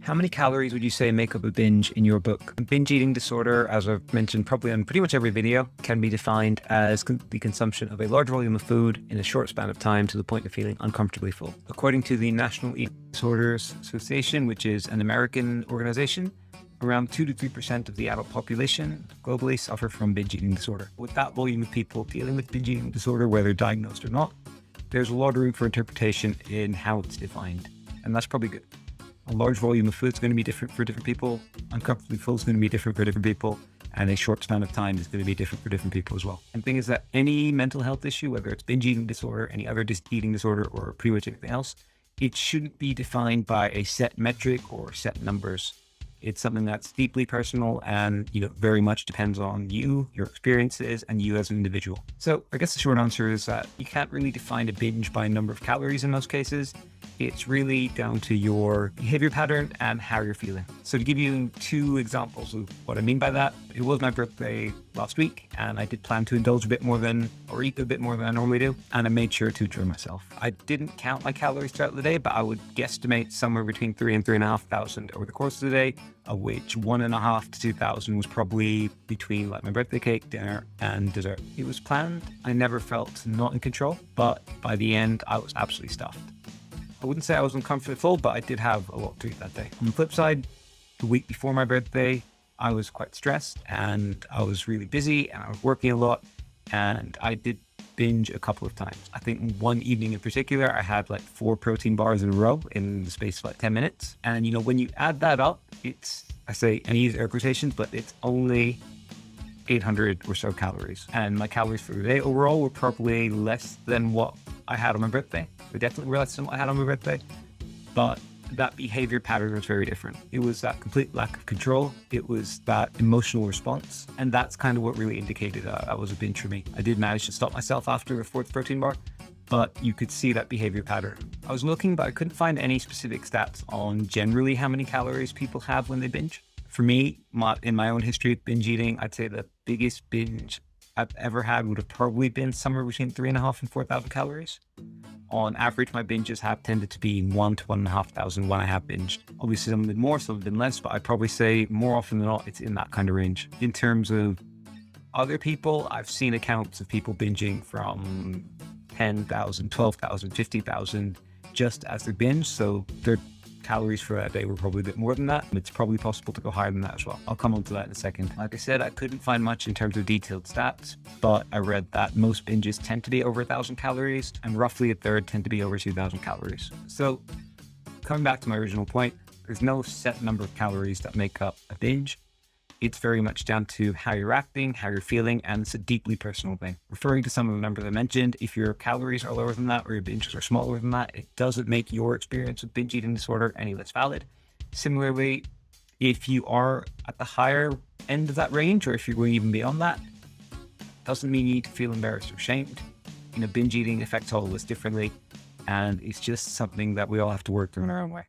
How many calories would you say make up a binge in your book? A binge eating disorder, as I've mentioned probably on pretty much every video, can be defined as the consumption of a large volume of food in a short span of time to the point of feeling uncomfortably full. According to the National Eating Disorders Association, which is an American organization, around 2 to 3% of the adult population globally suffer from binge eating disorder. With that volume of people dealing with binge eating disorder, whether diagnosed or not, there's a lot of room for interpretation in how it's defined, and that's probably good. A large volume of food is going to be different for different people. Uncomfortably full is going to be different for different people. And a short span of time is going to be different for different people as well. And the thing is that any mental health issue, whether it's binge eating disorder, any other eating disorder, or pretty much anything else, it shouldn't be defined by a set metric or set numbers. It's something that's deeply personal and, very much depends on you, your experiences, and you as an individual. So I guess the short answer is that you can't really define a binge by a number of calories in most cases. It's really down to your behavior pattern and how you're feeling. So to give you 2 examples of what I mean by that, it was my birthday last week and I did plan to indulge a bit more than, or eat a bit more than I normally do. And I made sure to enjoy myself. I didn't count my calories throughout the day, but I would guesstimate somewhere between 3,000 and 3,500 over the course of the day, of which 1,500 to 2,000 was probably between my birthday cake, dinner, and dessert. It was planned. I never felt not in control, but by the end, I was absolutely stuffed. I wouldn't say I was uncomfortably full, but I did have a lot to eat that day. On the flip side, the week before my birthday, I was quite stressed and I was really busy and I was working a lot and I did binge a couple of times. I think one evening in particular, I had 4 protein bars in a row in the space of 10 minutes. And when you add that up, it's, I say, and I use air quotations, but it's only 800 or so calories. And my calories for the day overall were probably less than what I had on my birthday. They definitely were less than what I had on my birthday, but that behavior pattern was very different. It was that complete lack of control. It was that emotional response. And that's kind of what really indicated that was a binge for me. I did manage to stop myself after the 4th protein bar, but you could see that behavior pattern. I was looking, but I couldn't find any specific stats on generally how many calories people have when they binge. For me, in my own history of binge eating, I'd say the biggest binge I've ever had would have probably been somewhere between 3,500 and 4,000 calories. On average, my binges have tended to be 1,000 to 1,500 when I have binged. Obviously, some have been more, some have been less, but I'd probably say more often than not, it's in that kind of range. In terms of other people, I've seen accounts of people binging from 10,000, 12,000, 50,000 just as their binge. So their calories for that day were probably a bit more than that. It's probably possible to go higher than that as well. I'll come on to that in a second. Like I said, I couldn't find much in terms of detailed stats, but I read that most binges tend to be over 1,000 calories and roughly a third tend to be over 2,000 calories. So coming back to my original point, there's no set number of calories that make up a binge. It's very much down to how you're acting, how you're feeling, and it's a deeply personal thing. Referring to some of the numbers I mentioned, if your calories are lower than that or your binges are smaller than that, it doesn't make your experience with binge eating disorder any less valid. Similarly, if you are at the higher end of that range, or if you're going even beyond that, doesn't mean you need to feel embarrassed or ashamed. Binge eating affects all of us differently, and it's just something that we all have to work through in our own way.